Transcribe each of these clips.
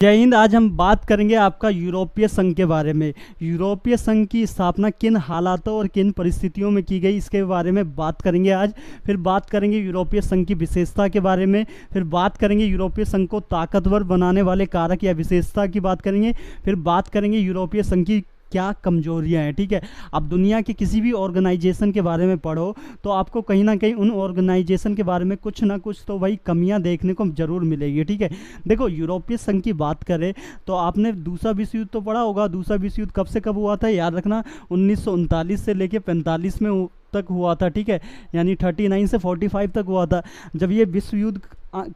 जय हिंद। आज हम बात करेंगे आपका यूरोपीय संघ के बारे में। यूरोपीय संघ की स्थापना किन हालातों और किन परिस्थितियों में की गई, इसके बारे में बात करेंगे आज। फिर बात करेंगे यूरोपीय संघ की विशेषता के बारे में। फिर बात करेंगे यूरोपीय संघ को ताकतवर बनाने वाले कारक या विशेषता की बात करेंगे। फिर बात करेंगे यूरोपीय संघ की क्या कमजोरियां हैं। ठीक है, अब दुनिया के किसी भी ऑर्गेनाइजेशन के बारे में पढ़ो तो आपको कहीं ना कहीं उन ऑर्गेनाइजेशन के बारे में कुछ ना कुछ तो भाई कमियां देखने को जरूर मिलेगी। ठीक है, देखो यूरोपीय संघ की बात करें तो आपने दूसरा विश्व युद्ध तो पढ़ा होगा। दूसरा विश्व युद्ध कब से कब हुआ था, याद रखना 1939 से लेके 45 में तक हुआ था। ठीक है, यानी 39 से 45 तक हुआ था। जब ये विश्व युद्ध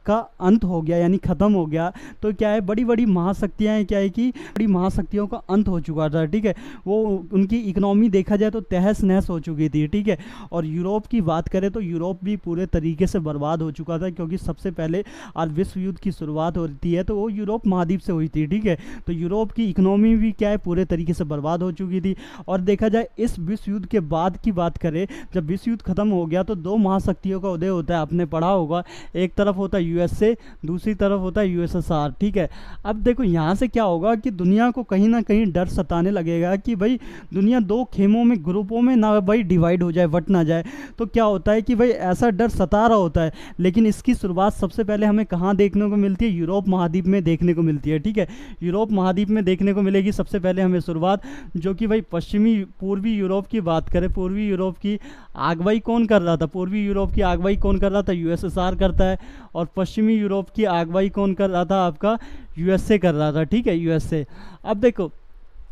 का अंत हो गया यानी ख़त्म हो गया तो क्या है, बड़ी बड़ी महाशक्तियाँ हैं, क्या है कि बड़ी महाशक्तियों का अंत हो चुका था। ठीक है, वो उनकी इकोनॉमी देखा जाए तो तहस नहस हो चुकी थी। ठीक है, और यूरोप की बात करें तो यूरोप भी पूरे तरीके से बर्बाद हो चुका था, क्योंकि सबसे पहले और विश्व युद्ध की शुरुआत होती है तो वो यूरोप महाद्वीप से हुई थी। ठीक है, तो यूरोप की इकोनॉमी भी क्या है, पूरे तरीके से बर्बाद हो चुकी थी। और देखा जाए इस विश्व युद्ध के बाद की बात करें, जब विश्व युद्ध खत्म हो गया तो दो महाशक्तियों का उदय होता है। आपने पढ़ा होगा, एक तरफ होता है यूएसए, दूसरी तरफ होता है यूएसएसआर। ठीक है, अब देखो यहाँ से क्या होगा कि दुनिया को कहीं ना कहीं डर सताने लगेगा कि भाई दुनिया दो खेमों में, ग्रुपों में ना भाई डिवाइड हो जाए, बट ना जाए। तो क्या होता है कि भाई ऐसा डर सता रहा होता है, लेकिन इसकी शुरुआत सबसे पहले हमें कहाँ देखने को मिलती है, यूरोप महाद्वीप में देखने को मिलती है। ठीक है, यूरोप महाद्वीप में देखने को मिलेगी सबसे पहले हमें शुरुआत, जो कि भाई पूर्वी यूरोप की बात करें, पूर्वी यूरोप की अगुवाई कौन कर रहा था, पूर्वी यूरोप की अगुवाई कौन कर रहा था, यूएसएसआर करता है। और पश्चिमी यूरोप की अगुवाई कौन कर रहा था, आपका यूएसए कर रहा था। ठीक है, यूएसए। अब देखो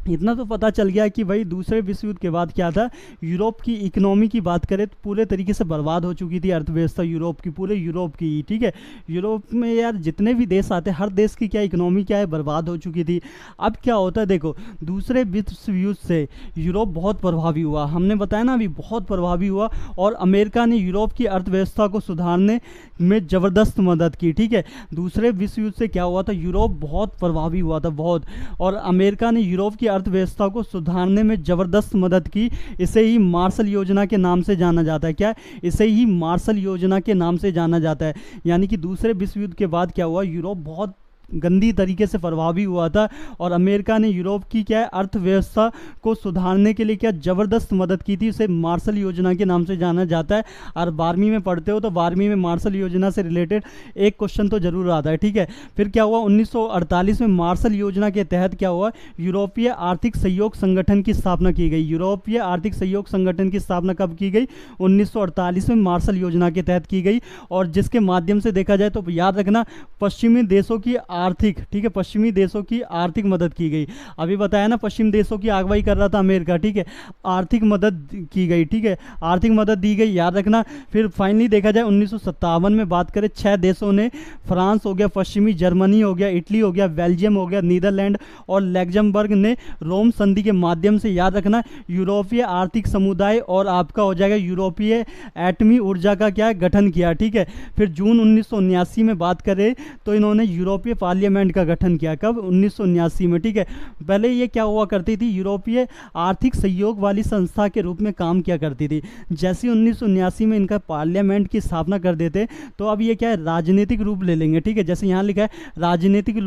इतना तो पता चल गया कि भाई दूसरे विश्व युद्ध के बाद क्या था, यूरोप की इकोनॉमी की बात करें तो पूरे तरीके से बर्बाद हो चुकी थी अर्थव्यवस्था यूरोप की, पूरे यूरोप की। ठीक है, यूरोप में यार जितने भी देश आते हैं हर देश की क्या इकोनॉमी क्या है, बर्बाद हो चुकी थी। अब क्या होता है, देखो दूसरे विश्व युद्ध से यूरोप बहुत प्रभावी हुआ, हमने बताया ना अभी, बहुत प्रभावी हुआ। और अमेरिका ने यूरोप की अर्थव्यवस्था को सुधारने में ज़बरदस्त मदद की। ठीक है, दूसरे विश्व युद्ध से क्या हुआ था, यूरोप बहुत प्रभावी हुआ था, बहुत। और अमेरिका ने यूरोप की अर्थव्यवस्था को सुधारने में ज़बरदस्त मदद की। इसे ही मार्शल योजना के नाम से जाना जाता है। क्या, इसे ही मार्शल योजना के नाम से जाना जाता है। यानी कि दूसरे विश्व युद्ध के बाद क्या हुआ, यूरोप बहुत गंदी तरीके से प्रभावी हुआ था और अमेरिका ने यूरोप की क्या है, अर्थव्यवस्था को सुधारने के लिए क्या ज़बरदस्त मदद की थी। उसे मार्शल योजना के नाम से जाना जाता है। और 12वीं में पढ़ते हो तो 12वीं में मार्शल योजना से रिलेटेड एक क्वेश्चन तो जरूर आता है। ठीक है, फिर क्या हुआ, 1948 में मार्शल योजना के तहत क्या हुआ, यूरोपीय आर्थिक सहयोग संगठन की स्थापना की गई। यूरोपीय आर्थिक सहयोग संगठन की स्थापना कब की गई, 1948 में मार्शल योजना के तहत की गई। और जिसके माध्यम से देखा जाए तो याद रखना, पश्चिमी देशों की आर्थिक, ठीक है, पश्चिमी देशों की आर्थिक मदद की गई। अभी बताया ना, पश्चिम देशों की अगुवाई कर रहा था अमेरिका। ठीक है, आर्थिक मदद की गई। ठीक है, आर्थिक मदद दी गई, याद रखना। फिर फाइनली देखा जाए 1957 में बात करें, 6 देशों ने, फ्रांस हो गया, पश्चिमी जर्मनी हो गया, इटली हो गया, बेल्जियम हो गया, नीदरलैंड और लग्जमबर्ग ने रोम संधि के माध्यम से, याद रखना, यूरोपीय आर्थिक समुदाय और आपका हो जाएगा यूरोपीय एटमी ऊर्जा का क्या गठन किया। ठीक है, फिर जून 1979 में बात करें तो इन्होंने यूरोपीय पार्लियामेंट का गठन किया। कब, 1979 में। ठीक है, पहले ये क्या हुआ करती थी, यूरोपीय आर्थिक सहयोग वाली संस्था के रूप में काम किया करती थी। जैसे 1979 में इनका पार्लियामेंट की स्थापना कर देते तो अब ये क्या है, राजनीतिक रूप ले लेंगे। ठीक है, जैसे यहाँ लिखा है राजनीतिक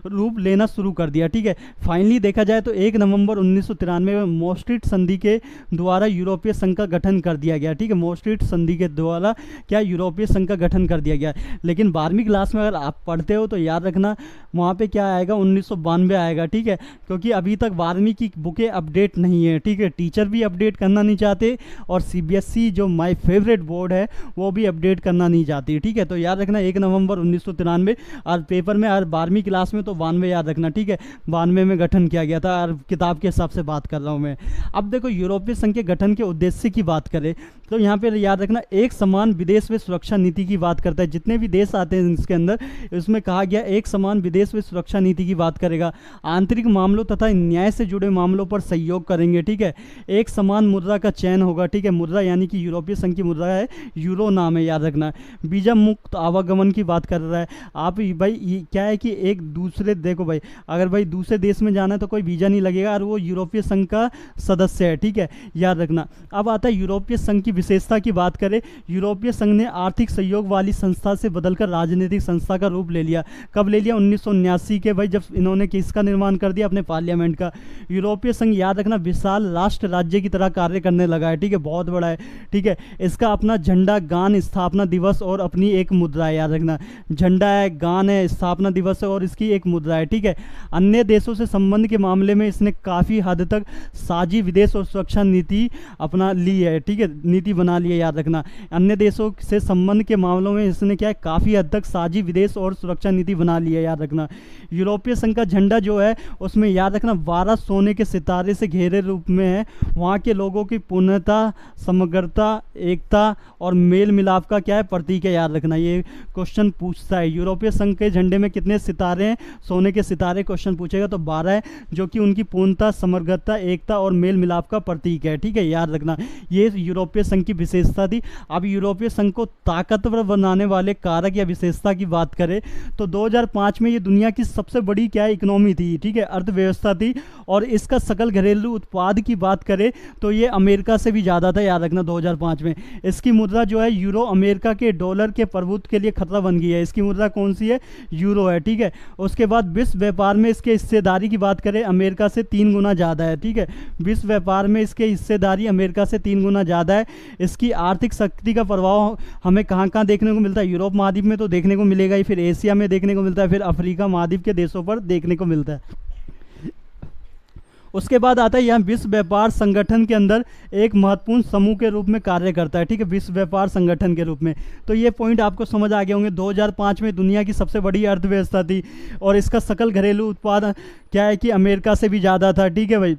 रूप लेना शुरू कर दिया। ठीक है, फाइनली देखा जाए तो 1 नवंबर 1993 में मोस्ट्रिट संधि के द्वारा यूरोपीय संघ का गठन कर दिया गया। ठीक है, मोस्ट्रिट संधि के द्वारा क्या यूरोपीय संघ का गठन कर दिया गया। लेकिन 12वीं क्लास में अगर आप पढ़ते हो तो याद रखना वहाँ पे क्या आएगा, 1992 आएगा। ठीक है, क्योंकि अभी तक 12वीं की बुकें अपडेट नहीं है। ठीक है, टीचर भी अपडेट करना नहीं चाहते और सीबीएसई जो माय फेवरेट बोर्ड है वो भी अपडेट करना नहीं चाहती। ठीक है, तो याद रखना 1 नवंबर 1993, और पेपर में और 12वीं क्लास में तो 92 याद रखना। ठीक है, 92 में गठन किया गया था, और किताब के हिसाब से बात कर रहा हूँ मैं। अब देखो यूरोपीय संघ के गठन के उद्देश्य की बात करें तो यहाँ पे याद रखना, एक समान विदेश व सुरक्षा नीति की बात करता है। जितने भी देश आते हैं इसके अंदर, इसमें कहा गया एक समान विदेश व सुरक्षा नीति की बात करेगा। आंतरिक मामलों तथा न्याय से जुड़े मामलों पर सहयोग करेंगे। ठीक है, एक समान मुद्रा का चयन होगा। ठीक है, मुद्रा यानी कि यूरोपीय संघ की मुद्रा है, यूरो नाम है, याद रखना। वीजा मुक्त आवागमन की बात कर रहा है। आप भाई क्या है कि एक दूसरे, देखो भाई, अगर भाई दूसरे देश में जाना है तो कोई वीजा नहीं लगेगा, और वो यूरोपीय संघ का सदस्य है। ठीक है, याद रखना। अब आता है यूरोपीय संघ की विशेषता की बात करें, यूरोपीय संघ ने आर्थिक सहयोग वाली संस्था से बदलकर राजनीतिक संस्था का रूप ले लिया। कब ले लिया 1979 के भाई, जब इन्होंने किसका निर्माण कर दिया, अपने पार्लियामेंट का। यूरोपीय संघ याद रखना विशाल राष्ट्र राज्य की तरह कार्य करने लगा है, ठीक है, बहुत बड़ा है, ठीक है। इसका अपना झंडा, गान, स्थापना दिवस और अपनी एक मुद्रा है, याद रखना, झंडा है, गान है, स्थापना दिवस है और इसकी एक मुद्रा है, ठीक है। अन्य देशों से संबंध के मामले में इसने काफ़ी हद तक साझी विदेश और सुरक्षा नीति अपना ली है, ठीक है, नीति बना ली है, याद रखना। अन्य देशों से संबंध के मामलों में इसने क्या है, काफ़ी हद तक साझी विदेश और सुरक्षा नीति बना ली है, याद रखना। यूरोपीय संघ का झंडा जो है उसमें याद रखना 12 सोने के सितारे से घेरे रूप में है। वहाँ के लोगों की पूर्णता, समग्रता, एकता और मेल मिलाप का क्या है, प्रतीक है, याद रखना। ये क्वेश्चन पूछता है यूरोपीय संघ के झंडे में कितने सितारे हैं, सोने के सितारे क्वेश्चन पूछेगा तो 12 है, जो कि उनकी पूर्णता, समग्रता, एकता और मेल मिलाप का प्रतीक है, ठीक है, याद रखना। ये यूरोपीय संघ की विशेषता थी। अब यूरोपीय संघ को ताकतवर बनाने वाले कारक या विशेषता की बात करें तो 2005 में ये दुनिया की सबसे बड़ी क्या है, इकोनॉमी थी, ठीक है, अर्थव्यवस्था थी। और इसका सकल घरेलू उत्पाद की बात करें तो ये अमेरिका से भी ज़्यादा था, याद रखना, 2005 में। इसकी मुद्रा जो है यूरो अमेरिका के डॉलर के प्रभुत्व के लिए खतरा बन गई है। इसकी मुद्रा कौन सी है, यूरो है, ठीक है। उसके बाद विश्व व्यापार में इसके हिस्सेदारी की बात करें अमेरिका से 3 गुना ज़्यादा है, ठीक है। विश्व व्यापार में इसके हिस्सेदारी अमेरिका से 3 गुना ज़्यादा है। इसकी आर्थिक शक्ति का प्रभाव हमें कहाँ कहाँ देखने को मिलता है, यूरोप महाद्वीप में तो देखने को मिलेगा ही, फिर एशिया में देखने को मिलता है, फिर अफ्रीका महाद्वीप के देशों पर देखने को मिलता है। उसके बाद आता है यहाँ विश्व व्यापार संगठन के अंदर एक महत्वपूर्ण समूह के रूप में कार्य करता है, ठीक है, विश्व व्यापार संगठन के रूप में। तो ये पॉइंट आपको समझ आ गए होंगे। 2005 में दुनिया की सबसे बड़ी अर्थव्यवस्था थी और इसका सकल घरेलू उत्पाद क्या है कि अमेरिका से भी ज़्यादा था, ठीक है भाई।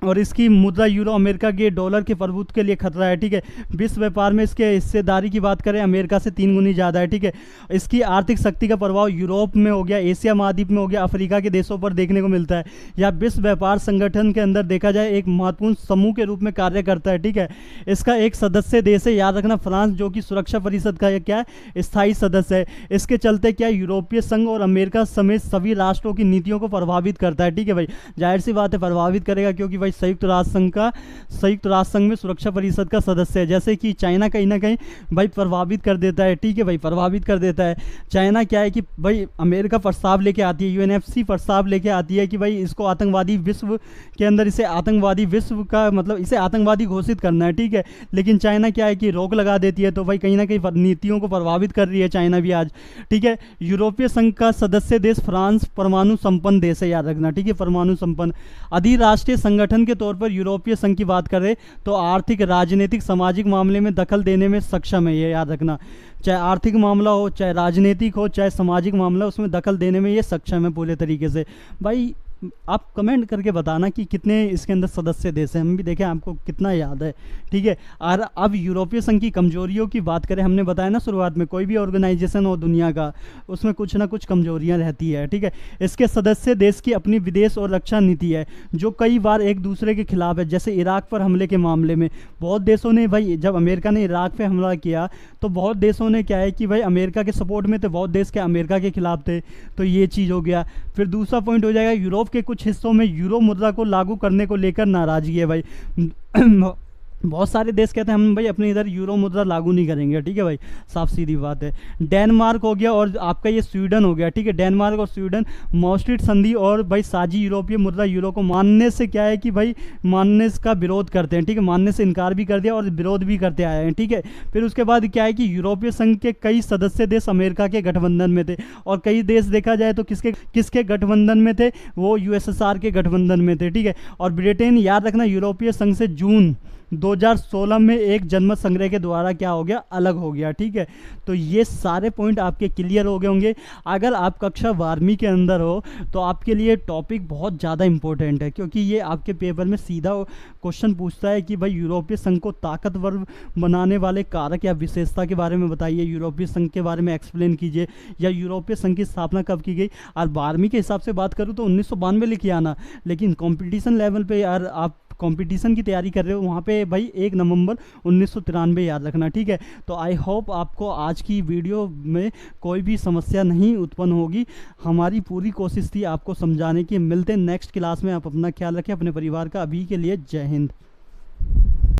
और इसकी मुद्रा यूरो अमेरिका के डॉलर के प्रभुत्व के लिए खतरा है, ठीक है। विश्व व्यापार में इसके हिस्सेदारी की बात करें अमेरिका से 3 गुनी ज़्यादा है, ठीक है। इसकी आर्थिक शक्ति का प्रभाव यूरोप में हो गया, एशिया महाद्वीप में हो गया, अफ्रीका के देशों पर देखने को मिलता है। या विश्व व्यापार संगठन के अंदर देखा जाए एक महत्वपूर्ण समूह के रूप में कार्य करता है, ठीक है। इसका एक सदस्य देश है, याद रखना, फ्रांस, जो कि सुरक्षा परिषद का क्या है, स्थायी सदस्य है। इसके चलते क्या यूरोपीय संघ और अमेरिका समेत सभी राष्ट्रों की नीतियों को प्रभावित करता है, ठीक है भाई। जाहिर सी बात है प्रभावित करेगा, क्योंकि भाई संयुक्त राष्ट्र संघ में सुरक्षा परिषद का सदस्य है। जैसे कि चाइना कहीं ना कहीं भाई प्रभावित कर देता है, ठीक है भाई, प्रभावित कर देता है। चाइना क्या है कि भाई अमेरिका प्रस्ताव लेके आती है, यूएनएफसी प्रस्ताव लेके आती है कि भाई इसको आतंकवादी विश्व के अंदर, इसे आतंकवादी विश्व का मतलब इसे आतंकवादी घोषित करना है, ठीक है। लेकिन चाइना क्या है कि रोक लगा देती है, तो भाई कहीं ना कहीं नीतियों को प्रभावित कर रही है चाइना भी आज, ठीक है। यूरोपीय संघ का सदस्य देश फ्रांस परमाणु संपन्न देश है, याद रखना, ठीक है, परमाणु संपन्न। अधिराष्ट्रीय संगठन के तौर पर यूरोपीय संघ की बात करें तो आर्थिक, राजनीतिक, सामाजिक मामले में दखल देने में सक्षम है, ये याद रखना। चाहे आर्थिक मामला हो, चाहे राजनीतिक हो, चाहे सामाजिक मामला, उसमें दखल देने में ये सक्षम है पूरे तरीके से। भाई आप कमेंट करके बताना कि कितने इसके अंदर सदस्य देश हैं, हम भी देखें आपको कितना याद है, ठीक है। और अब यूरोपीय संघ की कमजोरियों की बात करें, हमने बताया ना शुरुआत में, कोई भी ऑर्गेनाइजेशन हो दुनिया का, उसमें कुछ ना कुछ कमजोरियां रहती है, ठीक है। इसके सदस्य देश की अपनी विदेश और रक्षा नीति है, जो कई बार एक दूसरे के खिलाफ है। जैसे इराक पर हमले के मामले में बहुत देशों ने भाई, जब अमेरिका ने इराक पर हमला किया तो बहुत देशों ने क्या है कि भाई अमेरिका के सपोर्ट में थे, बहुत देश के अमेरिका के खिलाफ थे, तो ये चीज़ हो गया। फिर दूसरा पॉइंट हो जाएगा यूरोप के कुछ हिस्सों में यूरो मुद्रा को लागू करने को लेकर नाराजगी है भाई। बहुत सारे देश कहते हैं हम भाई अपने इधर यूरो मुद्रा लागू नहीं करेंगे, ठीक है भाई, साफ सीधी बात है। डेनमार्क हो गया और आपका ये स्वीडन हो गया, ठीक है। डेनमार्क और स्वीडन मॉस्ट्रिट संधि और भाई साझी यूरोपीय मुद्रा यूरो को मानने से क्या है कि भाई मानने का विरोध करते हैं, ठीक है, मानने से इनकार भी कर दिया और विरोध भी करते आए हैं, ठीक है। फिर उसके बाद क्या है कि यूरोपीय संघ के कई सदस्य देश अमेरिका के गठबंधन में थे, और कई देश देखा जाए तो किसके गठबंधन में थे, वो यूएसएसआर के गठबंधन में थे, ठीक है। और ब्रिटेन, याद रखना, यूरोपीय संघ से जून 2016 में एक जनमत संग्रह के द्वारा क्या हो गया, अलग हो गया, ठीक है। तो ये सारे पॉइंट आपके क्लियर हो गए होंगे। अगर आप कक्षा 12वीं के अंदर हो तो आपके लिए टॉपिक बहुत ज़्यादा इंपॉर्टेंट है, क्योंकि ये आपके पेपर में सीधा क्वेश्चन पूछता है कि भाई यूरोपीय संघ को ताकतवर बनाने वाले कारक या विशेषता के बारे में बताइए, यूरोपीय संघ के बारे में एक्सप्लेन कीजिए, या यूरोपीय संघ की स्थापना कब की गई। और 12वीं के हिसाब से बात करूँ तो 1992 लिखे आना, लेकिन कॉम्पिटिशन लेवल पे यार आप कंपटीशन की तैयारी कर रहे हो, वहाँ पे भाई 1 नवंबर 1993 याद रखना, ठीक है। तो आई होप आपको आज की वीडियो में कोई भी समस्या नहीं उत्पन्न होगी। हमारी पूरी कोशिश थी आपको समझाने की। मिलते हैं नेक्स्ट क्लास में, आप अपना ख्याल रखें, अपने परिवार का। अभी के लिए जय हिंद।